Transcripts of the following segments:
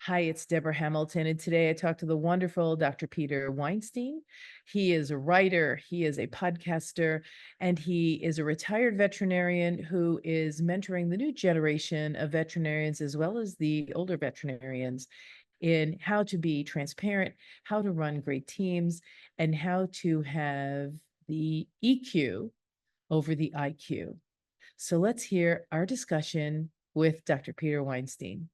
Hi, it's Deborah Hamilton, and today I talked to the wonderful Dr. Peter Weinstein. He is a writer, he is a podcaster, and he is a retired veterinarian who is mentoring the new generation of veterinarians as well as the older veterinarians in how to be transparent, how to run great teams, and how to have the EQ over the IQ. So let's hear our discussion with Dr. Peter Weinstein.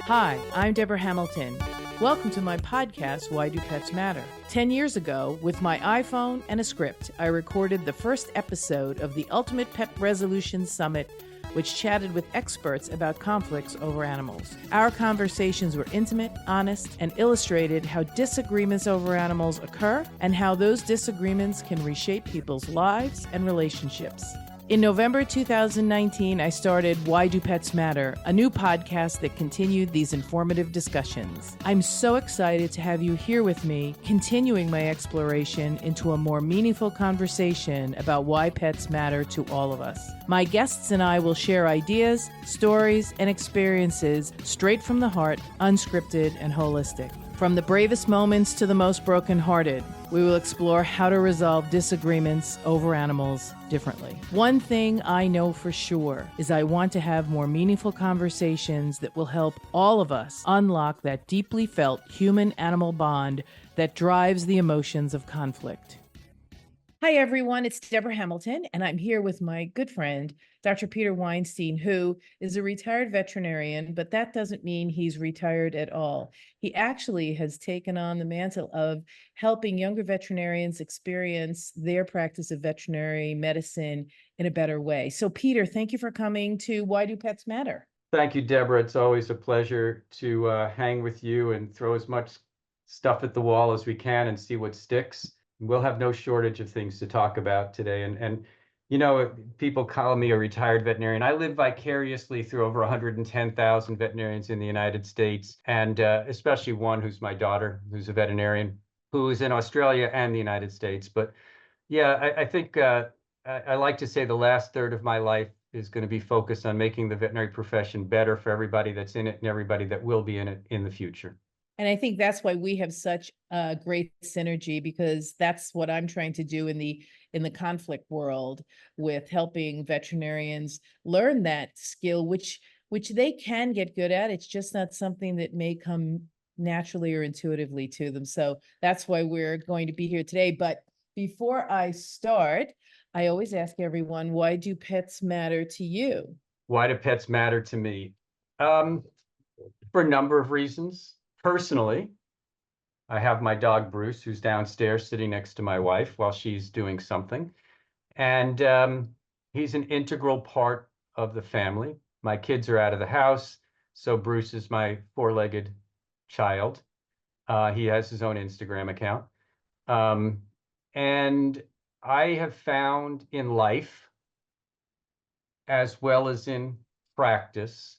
Hi, I'm Deborah Hamilton. Welcome to my podcast, Why Do Pets Matter? 10 years ago, with my iPhone and a script, I recorded the first episode of the Ultimate Pet Resolution Summit, which chatted with experts about conflicts over animals. Our conversations were intimate, honest, and illustrated how disagreements over animals occur and how those disagreements can reshape people's lives and relationships. In November 2019, I started Why Do Pets Matter, a new podcast that continued these informative discussions. I'm so excited to have you here with me, continuing my exploration into a more meaningful conversation about why pets matter to all of us. My guests and I will share ideas, stories, and experiences straight from the heart, unscripted and holistic. From the bravest moments to the most brokenhearted, we will explore how to resolve disagreements over animals differently. One thing I know for sure is I want to have more meaningful conversations that will help all of us unlock that deeply felt human-animal bond that drives the emotions of conflict. Hi, everyone. It's Deborah Hamilton, and I'm here with my good friend, Dr. Peter Weinstein, who is a retired veterinarian, but that doesn't mean he's retired at all. He actually has taken on the mantle of helping younger veterinarians experience their practice of veterinary medicine in a better way. So, Peter, thank you for coming to Why Do Pets Matter? Thank you, Deborah. It's always a pleasure to hang with you and throw as much stuff at the wall as we can and see what sticks. We'll have no shortage of things to talk about today. And you know, people call me a retired veterinarian. I live vicariously through over 110,000 veterinarians in the United States, and especially one who's my daughter, who's a veterinarian, who is in Australia and the United States. But yeah, I think I like to say the last third of my life is going to be focused on making the veterinary profession better for everybody that's in it and everybody that will be in it in the future. And I think that's why we have such a great synergy, because that's what I'm trying to do in the conflict world, with helping veterinarians learn that skill, which they can get good at. It's just not something that may come naturally or intuitively to them. So that's why we're going to be here today. But before I start, I always ask everyone, why do pets matter to you? Why do pets matter to me? For a number of reasons. Personally, I have my dog Bruce, who's downstairs sitting next to my wife while she's doing something. And he's an integral part of the family. My kids are out of the house, so Bruce is my four-legged child. He has his own Instagram account. And I have found in life, as well as in practice,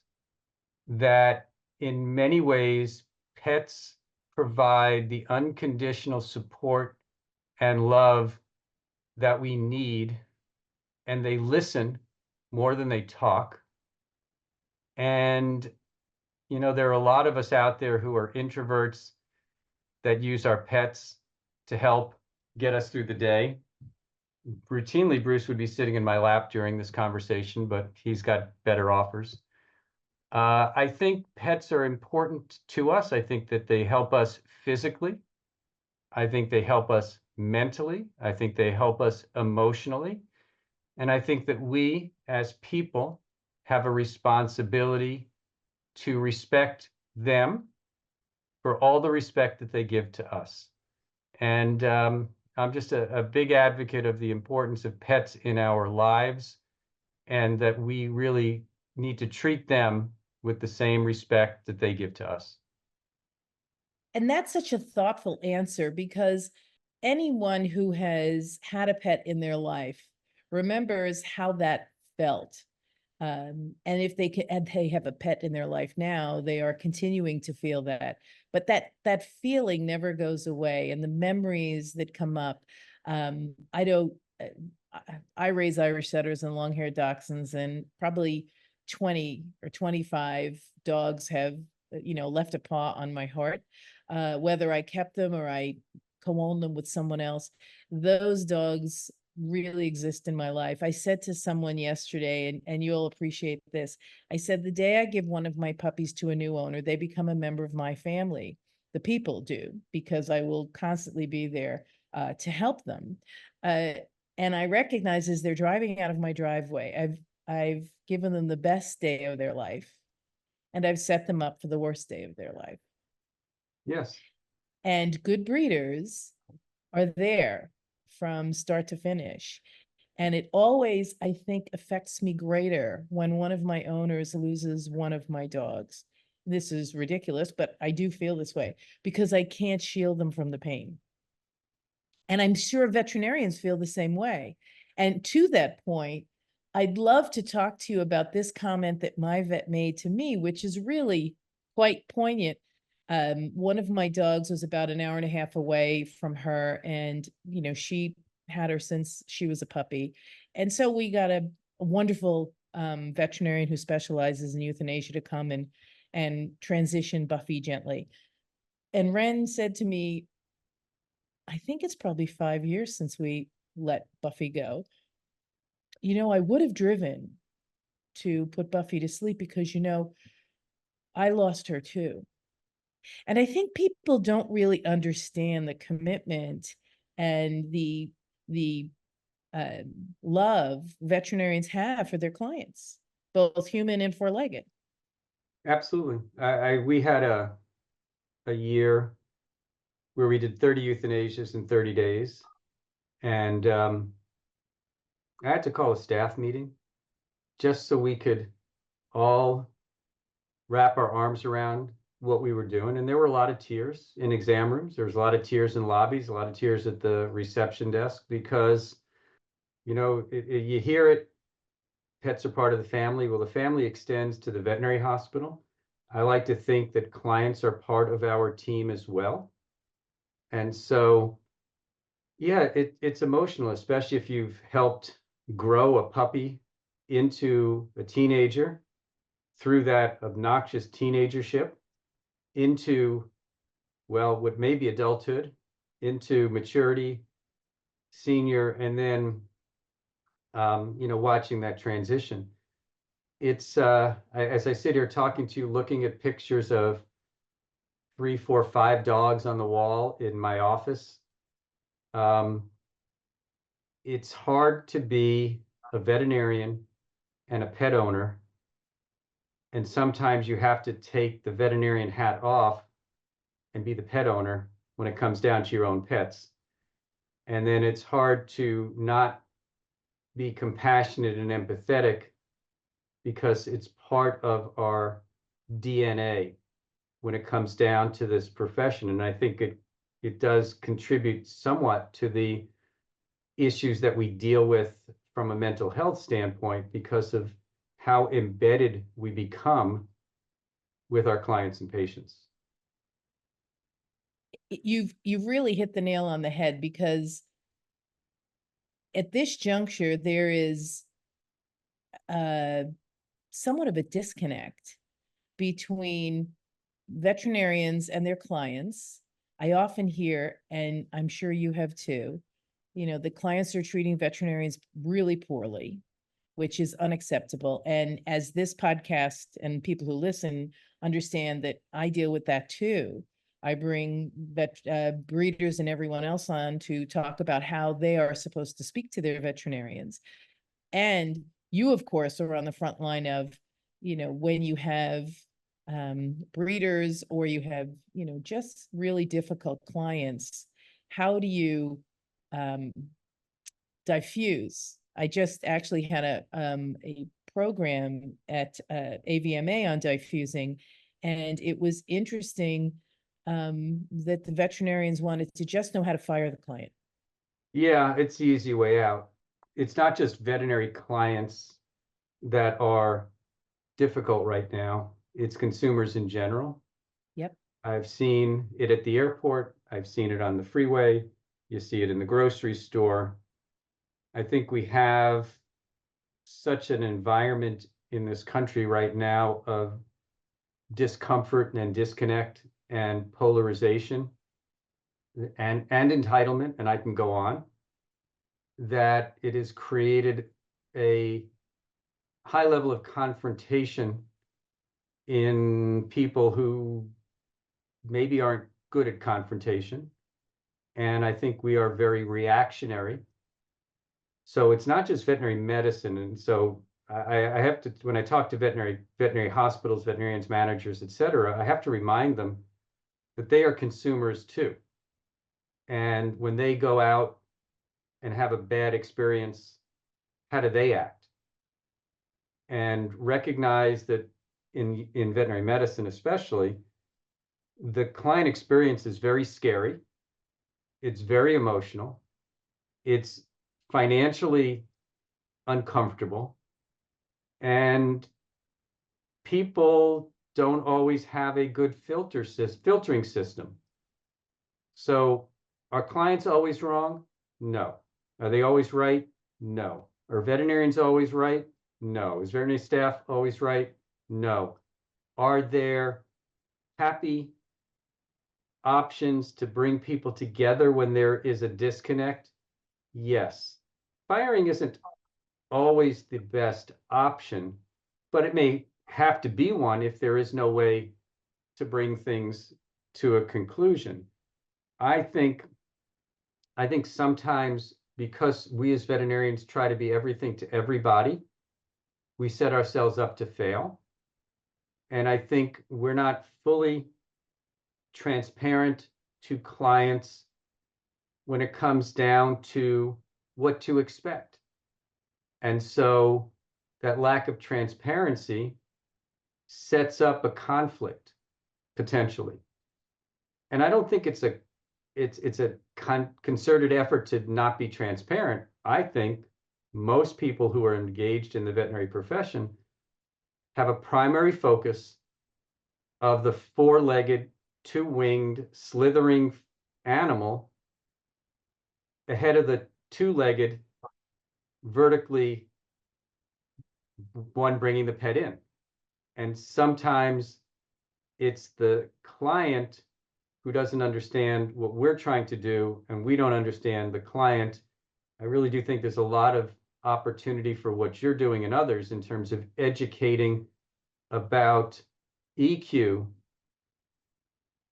that in many ways, pets provide the unconditional support and love that we need, and they listen more than they talk. And, you know, there are a lot of us out there who are introverts that use our pets to help get us through the day. Routinely, Bruce would be sitting in my lap during this conversation, but he's got better offers. I think pets are important to us. I think that they help us physically. I think they help us mentally. I think they help us emotionally. And I think that we, as people, have a responsibility to respect them for all the respect that they give to us. And I'm just a big advocate of the importance of pets in our lives, and that we really need to treat them with the same respect that they give to us. And that's such a thoughtful answer, because anyone who has had a pet in their life remembers how that felt. And if they can, and they have a pet in their life now, they are continuing to feel that. But that feeling never goes away, and the memories that come up. I don't. I raise Irish setters and long-haired dachshunds, and probably 20 or 25 dogs have, left a paw on my heart. Whether I kept them or I co-owned them with someone else, those dogs really exist in my life. I said to someone yesterday, and you'll appreciate this. I said, the day I give one of my puppies to a new owner, they become a member of my family. The people do, because I will constantly be there to help them. And I recognize as they're driving out of my driveway, I've given them the best day of their life, and I've set them up for the worst day of their life. Yes. And good breeders are there from start to finish. And it always, I think, affects me greater when one of my owners loses one of my dogs. This is ridiculous, but I do feel this way because I can't shield them from the pain. And I'm sure veterinarians feel the same way. And to that point, I'd love to talk to you about this comment that my vet made to me, which is really quite poignant. One of my dogs was about an hour and a half away from her, and she had her since she was a puppy. And so we got a wonderful veterinarian who specializes in euthanasia to come and transition Buffy gently. And Ren said to me, I think it's probably 5 years since we let Buffy go. I would have driven to put Buffy to sleep because, I lost her too. And I think people don't really understand the commitment and the love veterinarians have for their clients, both human and four-legged. Absolutely. We had a year where we did 30 euthanasias in 30 days. And I had to call a staff meeting just so we could all wrap our arms around what we were doing. And there were a lot of tears in exam rooms. There was a lot of tears in lobbies, a lot of tears at the reception desk, because, you hear it, pets are part of the family. Well, the family extends to the veterinary hospital. I like to think that clients are part of our team as well. And so, yeah, it's emotional, especially if you've helped grow a puppy into a teenager, through that obnoxious teenagership, into, well, what may be adulthood, into maturity, senior, and then, watching that transition. It's, as I sit here talking to you, looking at pictures of 3, 4, 5 dogs on the wall in my office, it's hard to be a veterinarian and a pet owner. And sometimes you have to take the veterinarian hat off and be the pet owner when it comes down to your own pets. And then it's hard to not be compassionate and empathetic because it's part of our DNA when it comes down to this profession. And I think it does contribute somewhat to the issues that we deal with from a mental health standpoint because of how embedded we become with our clients and patients. You've really hit the nail on the head, because at this juncture there is somewhat of a disconnect between veterinarians and their clients. I often hear, and I'm sure you have too, the clients are treating veterinarians really poorly, which is unacceptable. And as this podcast and people who listen understand that I deal with that too, I bring breeders and everyone else on to talk about how they are supposed to speak to their veterinarians. And you, of course, are on the front line of, when you have breeders or you have, just really difficult clients, how do you diffuse? I just actually had a program at AVMA on diffusing, and it was interesting that the veterinarians wanted to just know how to fire the client. Yeah, it's the easy way out. It's not just veterinary clients that are difficult right now. It's consumers in general. Yep. I've seen it at the airport. I've seen it on the freeway. You see it in the grocery store. I think we have such an environment in this country right now of discomfort and disconnect and polarization and entitlement, and I can go on, that it has created a high level of confrontation in people who maybe aren't good at confrontation. And I think we are very reactionary. So it's not just veterinary medicine. And so I have to, when I talk to veterinary hospitals, veterinarians, managers, et cetera, I have to remind them that they are consumers too. And when they go out and have a bad experience, how do they act? And recognize that in veterinary medicine especially, the client experience is very scary. It's very emotional. It's financially uncomfortable. And people don't always have a good filtering system. So are clients always wrong? No. Are they always right? No. Are veterinarians always right? No. Is veterinary staff always right? No. Are there happy options to bring people together when there is a disconnect? Yes. Firing isn't always the best option, but it may have to be one if there is no way to bring things to a conclusion. I think sometimes because we as veterinarians try to be everything to everybody, we set ourselves up to fail. And I think we're not fully transparent to clients when it comes down to what to expect. And so that lack of transparency sets up a conflict potentially. And I don't think it's a concerted effort to not be transparent. I think most people who are engaged in the veterinary profession have a primary focus of the four-legged, two-winged, slithering animal ahead of the two-legged, vertically one bringing the pet in. And sometimes it's the client who doesn't understand what we're trying to do, and we don't understand the client. I really do think there's a lot of opportunity for what you're doing and others in terms of educating about EQ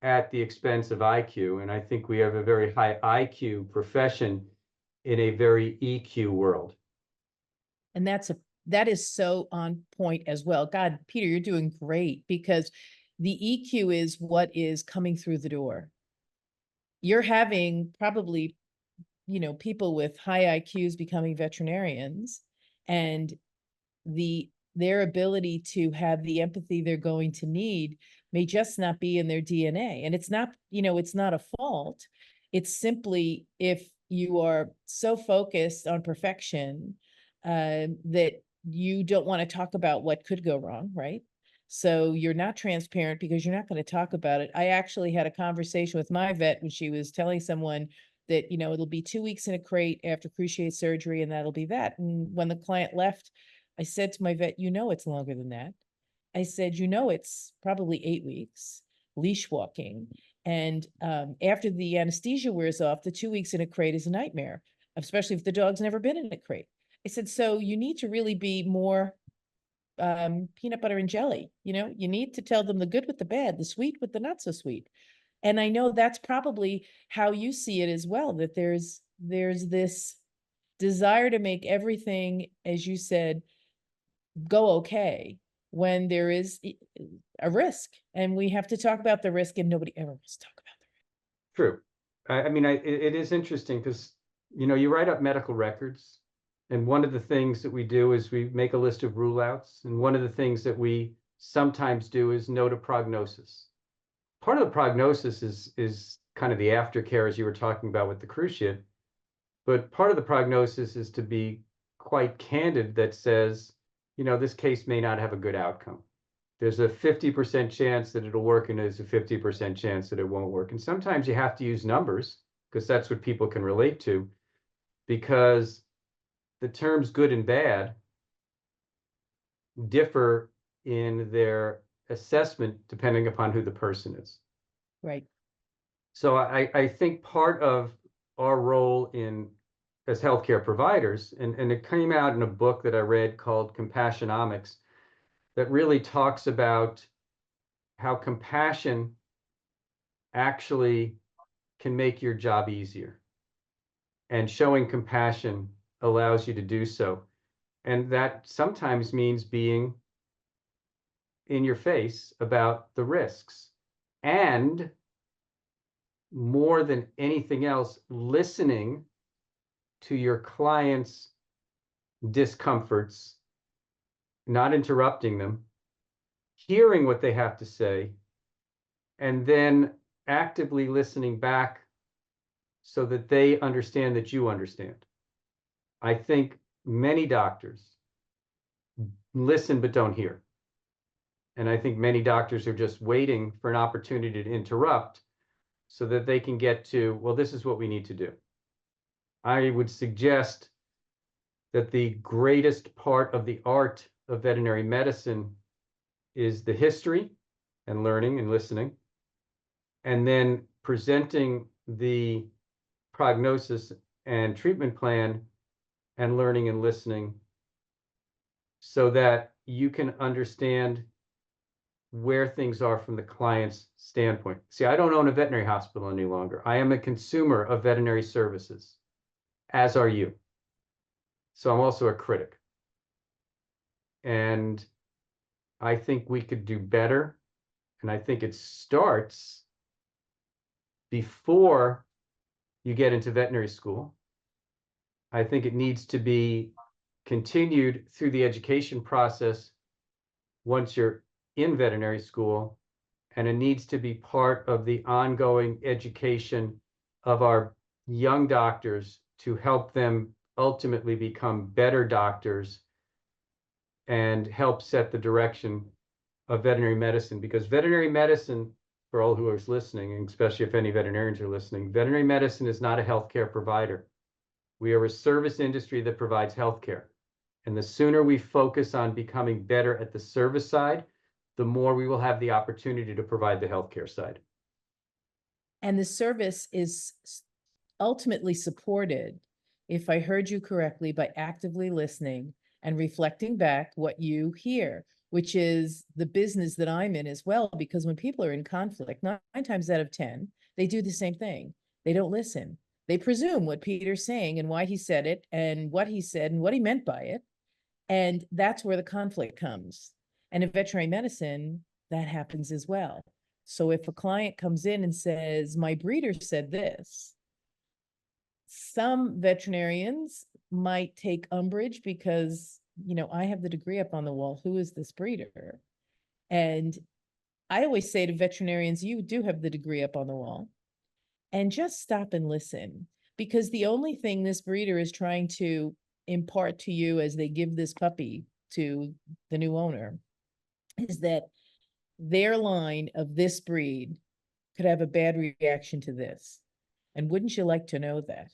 at the expense of IQ. And I think we have a very high IQ profession in a very EQ world. And that is so on point as well. God, Peter, you're doing great, because the EQ is what is coming through the door. You're having probably, people with high IQs becoming veterinarians, and their ability to have the empathy they're going to need may just not be in their DNA. And it's not, it's not a fault. It's simply, if you are so focused on perfection, that you don't want to talk about what could go wrong, right? So you're not transparent because you're not going to talk about it. I actually had a conversation with my vet when she was telling someone that, it'll be 2 weeks in a crate after cruciate surgery, and that'll be that. And when the client left, I said to my vet, it's longer than that. I said, it's probably 8 weeks, leash walking. And after the anesthesia wears off, the 2 weeks in a crate is a nightmare, especially if the dog's never been in a crate. I said, so you need to really be more peanut butter and jelly. You need to tell them the good with the bad, the sweet with the not so sweet. And I know that's probably how you see it as well, that there's this desire to make everything, as you said, go okay when there is a risk, and we have to talk about the risk, and nobody ever wants to talk about the risk. True. I mean, it is interesting because, you write up medical records, and one of the things that we do is we make a list of rule outs. And one of the things that we sometimes do is note a prognosis. Part of the prognosis is kind of the aftercare, as you were talking about with the cruciate. But part of the prognosis is to be quite candid that says, this case may not have a good outcome. There's a 50% chance that it'll work, and there's a 50% chance that it won't work. And sometimes you have to use numbers because that's what people can relate to, because the terms good and bad differ in their assessment depending upon who the person is. Right. So I think part of our role as healthcare providers, and it came out in a book that I read called Compassionomics, that really talks about how compassion actually can make your job easier. And showing compassion allows you to do so. And that sometimes means being in your face about the risks. And more than anything else, listening to your clients' discomforts, not interrupting them, hearing what they have to say, and then actively listening back so that they understand that you understand. I think many doctors listen but don't hear. And I think many doctors are just waiting for an opportunity to interrupt so that they can get to, well, this is what we need to do. I would suggest that the greatest part of the art of veterinary medicine is the history and learning and listening, and then presenting the prognosis and treatment plan and learning and listening so that you can understand where things are from the client's standpoint. See, I don't own a veterinary hospital any longer. I am a consumer of veterinary services, as are you. So I'm also a critic. And I think we could do better. And I think it starts before you get into veterinary school. I think it needs to be continued through the education process once you're in veterinary school, and it needs to be part of the ongoing education of our young doctors to help them ultimately become better doctors and help set the direction of veterinary medicine. Because veterinary medicine, for all who are listening, and especially if any veterinarians are listening, veterinary medicine is not a healthcare provider. We are a service industry that provides healthcare. And the sooner we focus on becoming better at the service side, the more we will have the opportunity to provide the healthcare side. And the service is ultimately supported, if I heard you correctly, by actively listening and reflecting back what you hear, which is the business that I'm in as well. Because when people are in conflict, 9 times out of 10, they do the same thing. They don't listen. They presume what Peter's saying and why he said it and what he said and what he meant by it. And that's where the conflict comes. And in veterinary medicine, that happens as well. So if a client comes in and says, my breeder said this, some veterinarians might take umbrage because, I have the degree up on the wall. Who is this breeder? And I always say to veterinarians, you do have the degree up on the wall. And just stop and listen, because the only thing this breeder is trying to impart to you as they give this puppy to the new owner is that their line of this breed could have a bad reaction to this. And wouldn't you like to know that?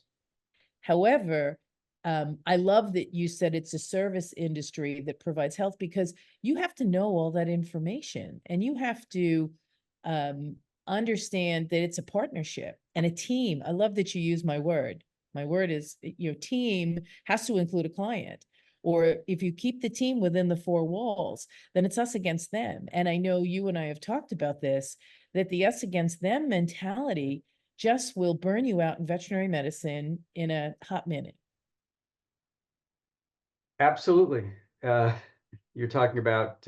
However, I love that you said it's a service industry that provides health, because you have to know all that information and you have to understand that it's a partnership and a team. I love that you use my word. My word is your team has to include a client. Or if you keep the team within the 4 walls, then it's us against them. And I know you and I have talked about this, that the us against them mentality just will burn you out in veterinary medicine in a hot minute. Absolutely. You're talking about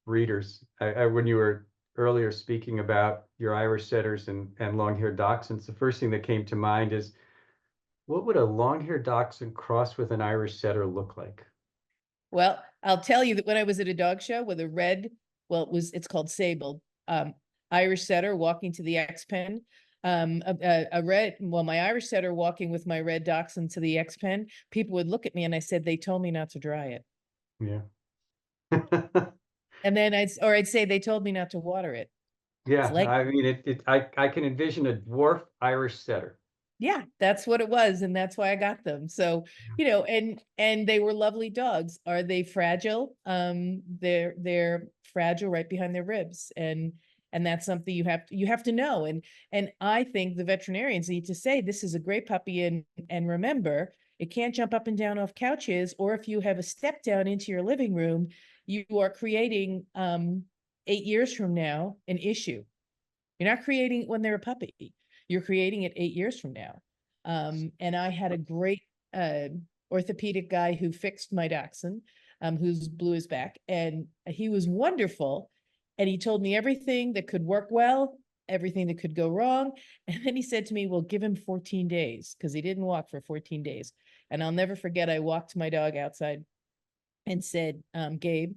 breeders. When you were earlier speaking about your Irish setters and long-haired dachshunds, the first thing that came to mind is, what would a long-haired dachshund crossed with an Irish setter look like? Well, I'll tell you that when I was at a dog show with a red, it's called Sable, Irish setter walking to the X pen, my Irish setter walking with my red dachshund to the X pen, people would look at me and I said, they told me not to dry it. Yeah. And then I'd say they told me not to water it. Yeah, It's like, I mean, I can envision a dwarf Irish setter. Yeah, that's what it was, and that's why I got them. So, and they were lovely dogs. Are they fragile? They're fragile right behind their ribs, and that's something you have to know. And I think the veterinarians need to say this is a great puppy, and remember, it can't jump up and down off couches, or if you have a step down into your living room, you are creating 8 years from now an issue. You're not creating it when they're a puppy. You're creating it 8 years from now. And I had a great uh, orthopedic guy who fixed my dachshund, who's blew his back, and he was wonderful. And he told me everything that could work well, everything that could go wrong. And then he said to me, "Well, give him 14 days," because he didn't walk for 14 days. And I'll never forget, I walked my dog outside and said, "Gabe,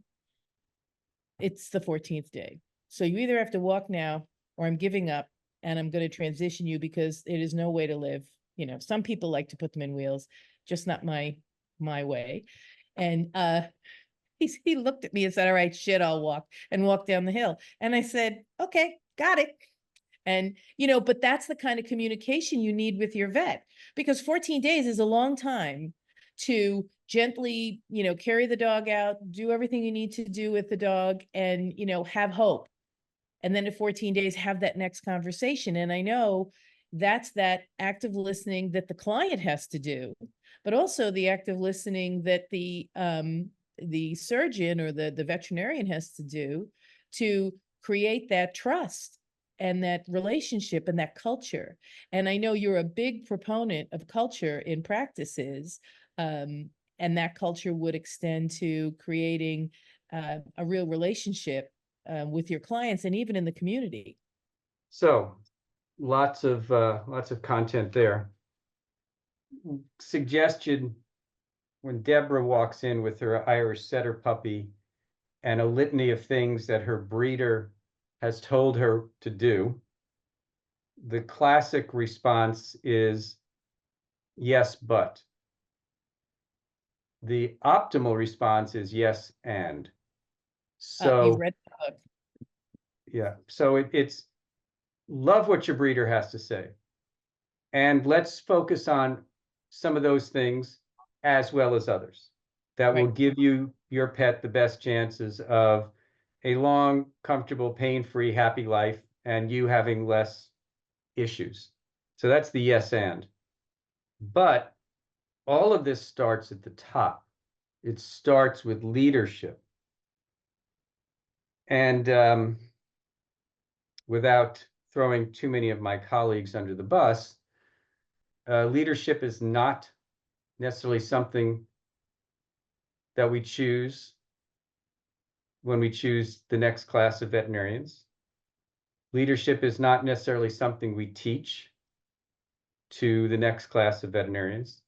it's the 14th day. So you either have to walk now or I'm giving up and I'm going to transition you because it is no way to live." Some people like to put them in wheels, just not my way. And he looked at me and said, "All right, shit, I'll walk," and walked down the hill. And I said, "Okay, got it." And, but that's the kind of communication you need with your vet, because 14 days is a long time to gently, carry the dog out, do everything you need to do with the dog, and, have hope. And then at 14 days, have that next conversation. And I know that's that active listening that the client has to do, but also the active listening that the surgeon or the veterinarian has to do to create that trust and that relationship and that culture. And I know you're a big proponent of culture in practices, and that culture would extend to creating a real relationship with your clients and even in the community. So lots of content there. Suggestion: when Deborah walks in with her Irish setter puppy and a litany of things that her breeder has told her to do, the classic response is yes, but. The optimal response is yes, and. You've So read the book. yeah, so it's love what your breeder has to say. And let's focus on some of those things as well as others that will Right. give you your pet the best chances of a long, comfortable, pain-free, happy life and you having less issues. So that's the yes and. But all of this starts at the top. It starts with leadership. And without throwing too many of my colleagues under the bus, leadership is not necessarily something that we choose when we choose the next class of veterinarians. Leadership is not necessarily something we teach to the next class of veterinarians.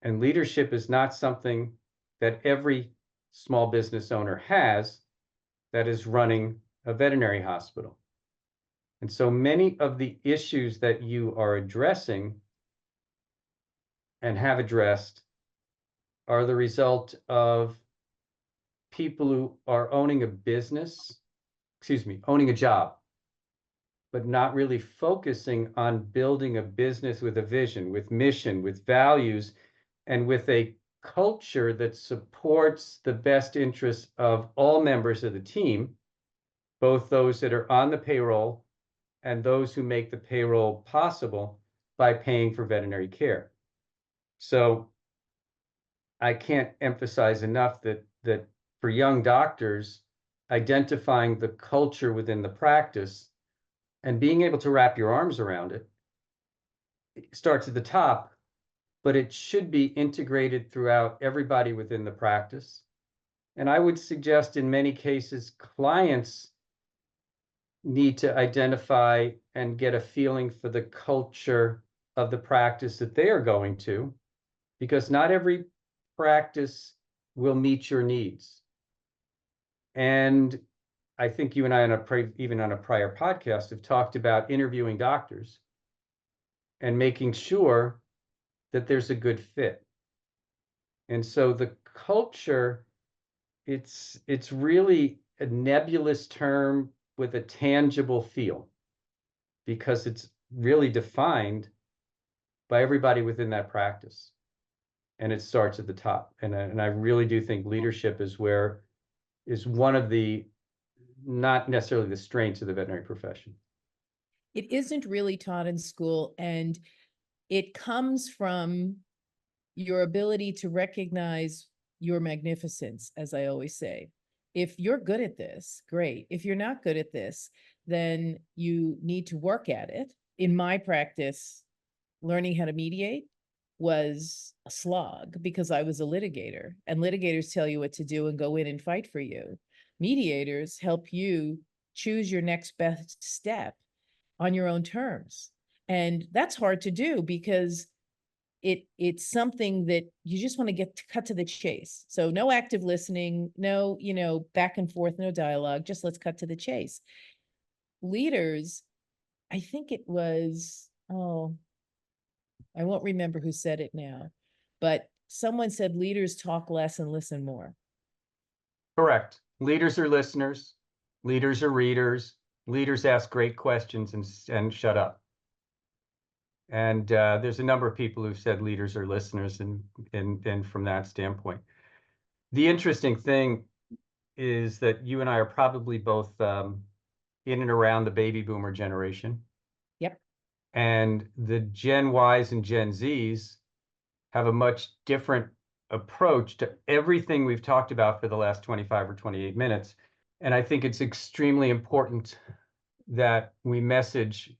And leadership is not something that every small business owner has that is running a veterinary hospital. And so many of the issues that you are addressing and have addressed are the result of people who are owning a business, owning a job, but not really focusing on building a business with a vision, with mission, with values, and with a culture that supports the best interests of all members of the team, both those that are on the payroll and those who make the payroll possible by paying for veterinary care. So I can't emphasize enough that for young doctors, identifying the culture within the practice and being able to wrap your arms around it starts at the top, but it should be integrated throughout everybody within the practice. And I would suggest in many cases, clients need to identify and get a feeling for the culture of the practice that they are going to, because not every practice will meet your needs. And I think you and I, even on a prior podcast, have talked about interviewing doctors and making sure that there's a good fit. And so the culture, it's really a nebulous term with a tangible feel, because it's really defined by everybody within that practice. And it starts at the top. And I really do think leadership is one of the, not necessarily the strengths of the veterinary profession. It isn't really taught in school, and it comes from your ability to recognize your magnificence, as I always say. If you're good at this, great. If you're not good at this, then you need to work at it. In my practice, learning how to mediate was a slog because I was a litigator, and litigators tell you what to do and go in and fight for you. Mediators help you choose your next best step on your own terms. And that's hard to do because it's something that you just want to get to cut to the chase. So no active listening, no, back and forth, no dialogue, just let's cut to the chase. Leaders, I think it was, I won't remember who said it now, but someone said leaders talk less and listen more. Correct. Leaders are listeners. Leaders are readers. Leaders ask great questions and shut up. And there's a number of people who've said leaders are listeners, and from that standpoint. The interesting thing is that you and I are probably both in and around the baby boomer generation. Yep. And the Gen Ys and Gen Zs have a much different approach to everything we've talked about for the last 25 or 28 minutes. And I think it's extremely important that we message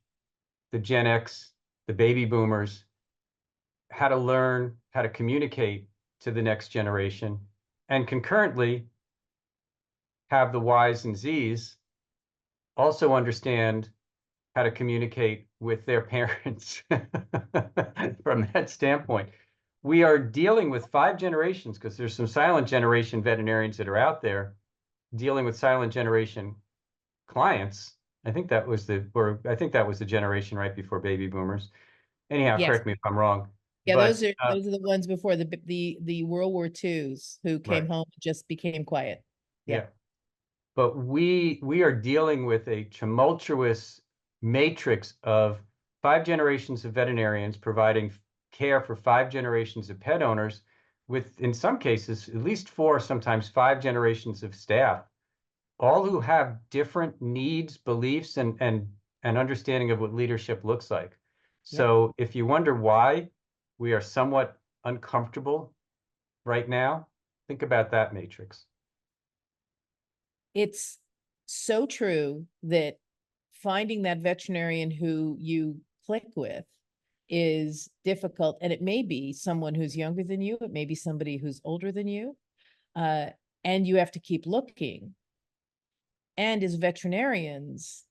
the Gen X, the baby boomers, how to learn, how to communicate to the next generation, and concurrently have the Ys and Zs also understand how to communicate with their parents from that standpoint. We are dealing with 5 generations, because there's some silent generation veterinarians that are out there dealing with silent generation clients. I think that was the generation right before baby boomers. Anyhow, Yes. correct me if I'm wrong. Yeah, But those are the ones before the World War IIs who came right. home and just became quiet. Yeah. But we are dealing with a tumultuous matrix of 5 generations of veterinarians providing care for 5 generations of pet owners, with, in some cases, at least 4, sometimes 5 generations of staff, all who have different needs, beliefs, and understanding of what leadership looks like. So if you wonder why we are somewhat uncomfortable right now, think about that matrix. It's so true that finding that veterinarian who you click with is difficult. And it may be someone who's younger than you. It may be somebody who's older than you. And you have to keep looking. And as veterinarians,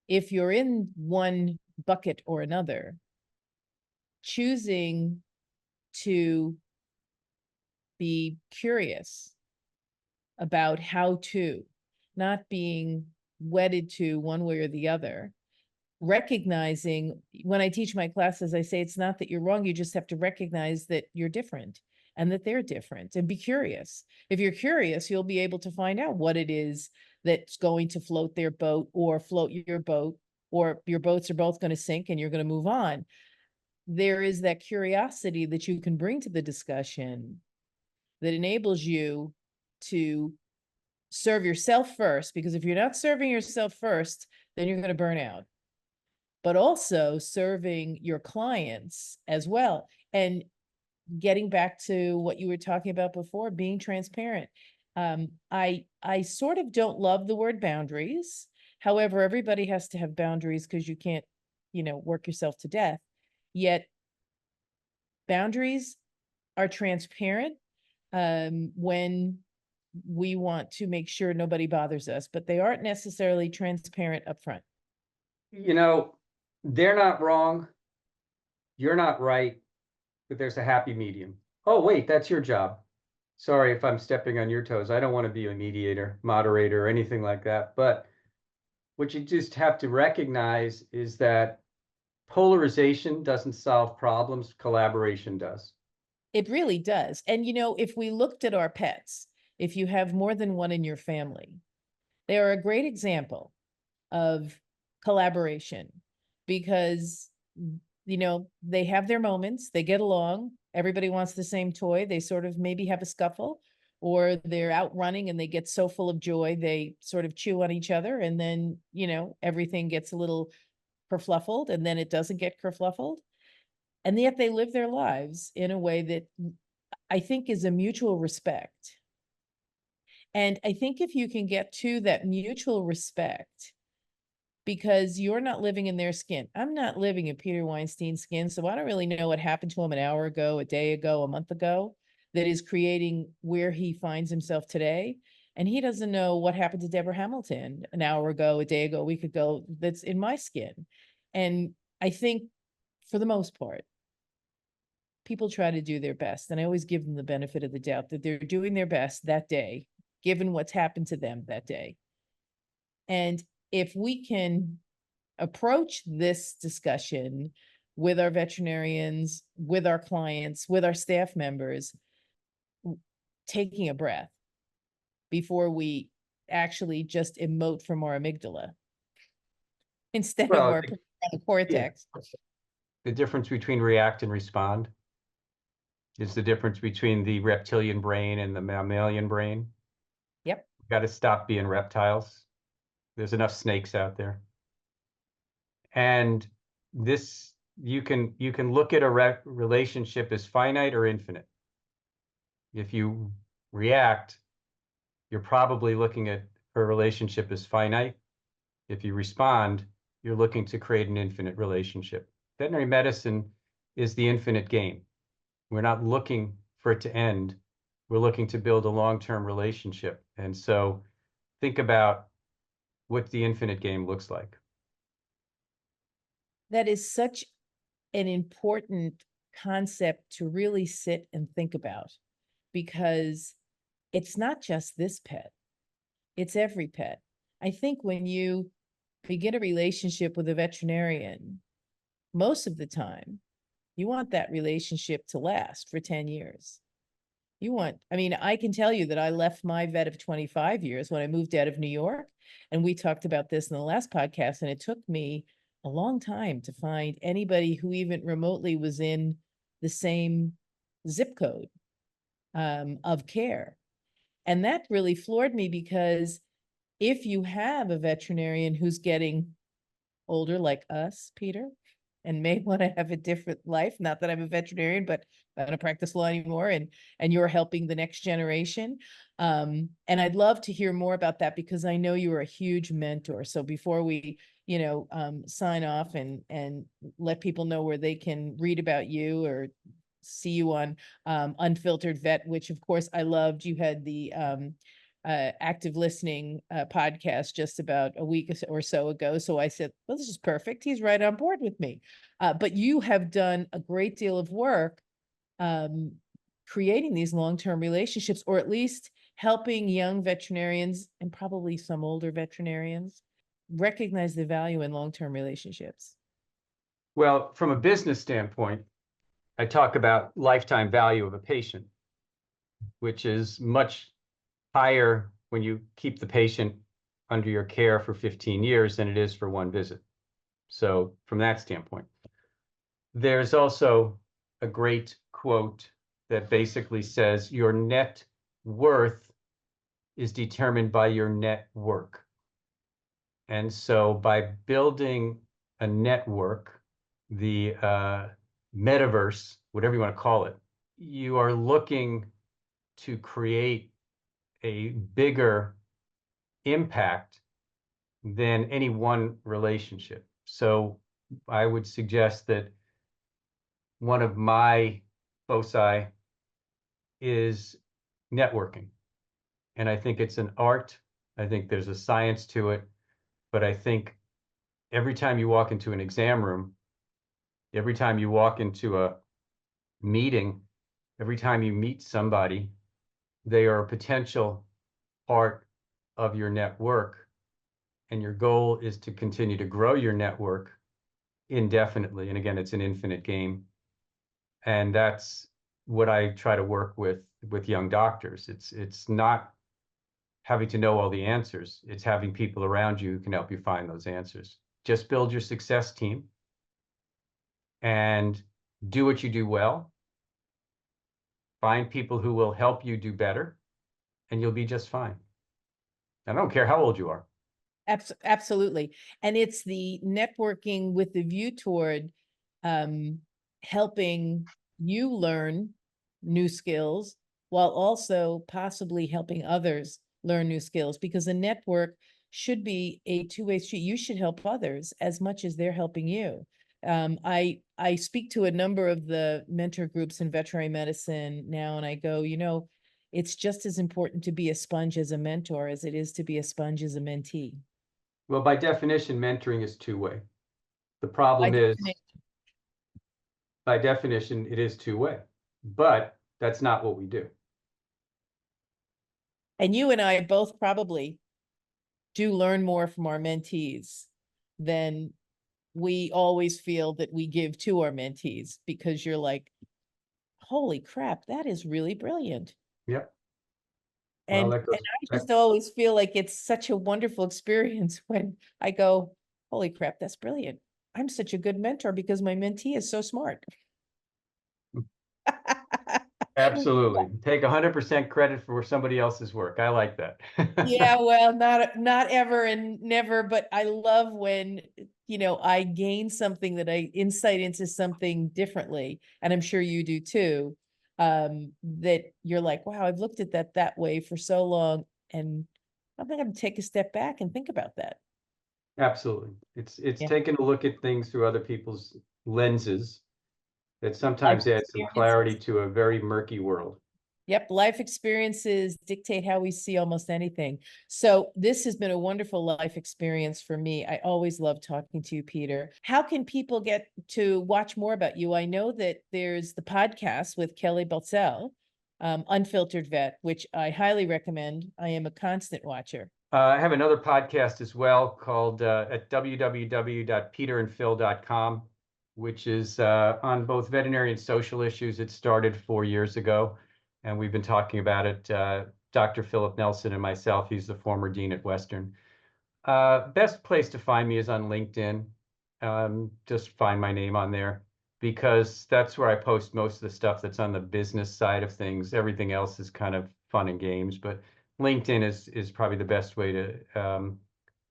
if you're in one bucket or another, choosing to be curious about how to, not being wedded to one way or the other, recognizing, when I teach my classes, I say it's not that you're wrong, you just have to recognize that you're different and that they're different, and be curious. If you're curious, you'll be able to find out what it is that's going to float their boat or float your boat, or your boats are both going to sink and you're going to move on. There is that curiosity that you can bring to the discussion that enables you to serve yourself first, because if you're not serving yourself first, then you're going to burn out, but also serving your clients as well. And getting back to what you were talking about before, being transparent. I sort of don't love the word boundaries. However, everybody has to have boundaries because you can't, work yourself to death. Yet boundaries are transparent when we want to make sure nobody bothers us, but they aren't necessarily transparent up front. They're not wrong. You're not right, but there's a happy medium. Oh, wait, that's your job. Sorry if I'm stepping on your toes. I don't want to be a mediator, moderator, or anything like that. But what you just have to recognize is that polarization doesn't solve problems, collaboration does. It really does. And, if we looked at our pets, if you have more than one in your family, they are a great example of collaboration, because they have their moments, they get along, everybody wants the same toy, they sort of maybe have a scuffle, or they're out running and they get so full of joy, they sort of chew on each other, and then, everything gets a little kerfluffled, and then it doesn't get kerfluffled. And yet they live their lives in a way that I think is a mutual respect. And I think if you can get to that mutual respect, because you're not living in their skin. I'm not living in Peter Weinstein's skin, so I don't really know what happened to him an hour ago, a day ago, a month ago, that is creating where he finds himself today. And he doesn't know what happened to Deborah Hamilton an hour ago, a day ago, a week ago, that's in my skin. And I think for the most part, people try to do their best. And I always give them the benefit of the doubt that they're doing their best that day, given what's happened to them that day. And if we can approach this discussion with our veterinarians, with our clients, with our staff members, taking a breath before we actually just emote from our amygdala instead of Well, our prefrontal cortex. the difference between react and respond is the difference between the reptilian brain and the mammalian brain. Yep. We've got to stop being reptiles. There's enough snakes out there. And this, you can look at a relationship as finite or infinite. If you react, you're probably looking at a relationship as finite. If you respond, you're looking to create an infinite relationship. Veterinary medicine is the infinite game. We're not looking for it to end. We're looking to build a long-term relationship. And so think about what the infinite game looks like. That is such an important concept to really sit and think about, because it's not just this pet, it's every pet. I think when you begin a relationship with a veterinarian, most of the time, you want that relationship to last for 10 years. I can tell you that I left my vet of 25 years when I moved out of New York. And we talked about this in the last podcast. And it took me a long time to find anybody who even remotely was in the same zip code of care. And that really floored me, because if you have a veterinarian who's getting older like us, Peter, and may want to have a different life, not that I'm a veterinarian, but I don't practice law anymore, and you're helping the next generation. And I'd love to hear more about that, because I know you are a huge mentor. So before we, sign off and let people know where they can read about you or see you on Unfiltered Vet, which of course I loved. You had the active listening podcast just about a week or so ago. So I said, well, this is perfect. He's right on board with me. But you have done a great deal of work creating these long-term relationships, or at least helping young veterinarians and probably some older veterinarians recognize the value in long-term relationships. Well, from a business standpoint, I talk about lifetime value of a patient, which is much higher when you keep the patient under your care for 15 years than it is for one visit. So from that standpoint, there's also a great quote that basically says your net worth is determined by your net work. And so by building a network, the metaverse, whatever you want to call it, you are looking to create a bigger impact than any one relationship. So I would suggest that one of my foci is networking. And I think it's an art. I think there's a science to it. But I think every time you walk into an exam room, every time you walk into a meeting, every time you meet somebody, they are a potential part of your network. And your goal is to continue to grow your network indefinitely. And again, it's an infinite game. And that's what I try to work with young doctors. It's not having to know all the answers. It's having people around you who can help you find those answers. Just build your success team. and do what you do well. Find people who will help you do better, and you'll be just fine. I don't care how old you are. Absolutely. And it's the networking with the view toward helping you learn new skills while also possibly helping others learn new skills, because a network should be a two-way street. You should help others as much as they're helping you. I speak to a number of the mentor groups in veterinary medicine now, and I go, it's just as important to be a sponge as a mentor as it is to be a sponge as a mentee. Well, by definition, mentoring is two-way. The By problem is, definition. by definition, it is two-way, but that's not what we do. And you and I both probably do learn more from our mentees than we always feel that we give to our mentees, because you're like, holy crap, that is really brilliant. Yep. And, Well, and I just always feel like it's such a wonderful experience when I go, holy crap, that's brilliant. I'm such a good mentor because my mentee is so smart. absolutely. Take 100% credit for somebody else's work. I like that. Yeah, well, not ever and never, but I love when, I gain something insight into something differently, and I'm sure you do too. That you're like, wow, I've looked at that way for so long, and I'm going to take a step back and think about that. Absolutely. It's Yeah. taking a look at things through other people's lenses that Life sometimes adds some clarity experiences. to a very murky world. Yep, life experiences dictate how we see almost anything. So this has been a wonderful life experience for me. I always love talking to you, Peter. How can people get to watch more about you? I know that there's the podcast with Kelly Beltsell, Unfiltered Vet, which I highly recommend. I am a constant watcher. I have another podcast as well called at www.peterandphil.com, which is on both veterinary and social issues. It started 4 years ago, and we've been talking about it. Dr. Philip Nelson and myself, he's the former dean at Western. Best place to find me is on LinkedIn. Just find my name on there, because that's where I post most of the stuff that's on the business side of things. Everything else is kind of fun and games, but LinkedIn is probably the best way to.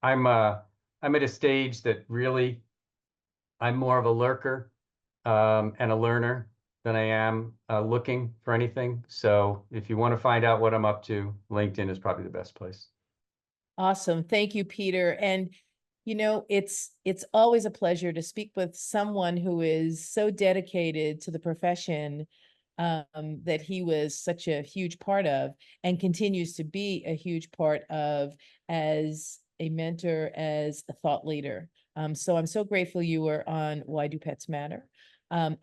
I'm at a stage that really I'm more of a lurker and a learner than I am looking for anything. So if you want to find out what I'm up to, LinkedIn is probably the best place. Awesome. Thank you, Peter. And it's always a pleasure to speak with someone who is so dedicated to the profession that he was such a huge part of and continues to be a huge part of as a mentor, as a thought leader. So I'm so grateful you were on Why Do Pets Matter?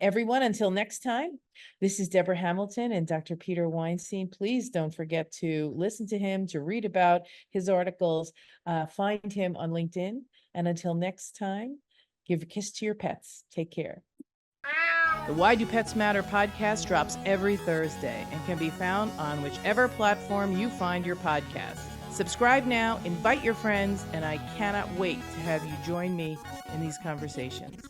Everyone, until next time, this is Deborah Hamilton and Dr. Peter Weinstein. Please don't forget to listen to him, to read about his articles, find him on LinkedIn. And until next time, give a kiss to your pets. Take care. The Why Do Pets Matter podcast drops every Thursday and can be found on whichever platform you find your podcast. Subscribe now, invite your friends, and I cannot wait to have you join me in these conversations.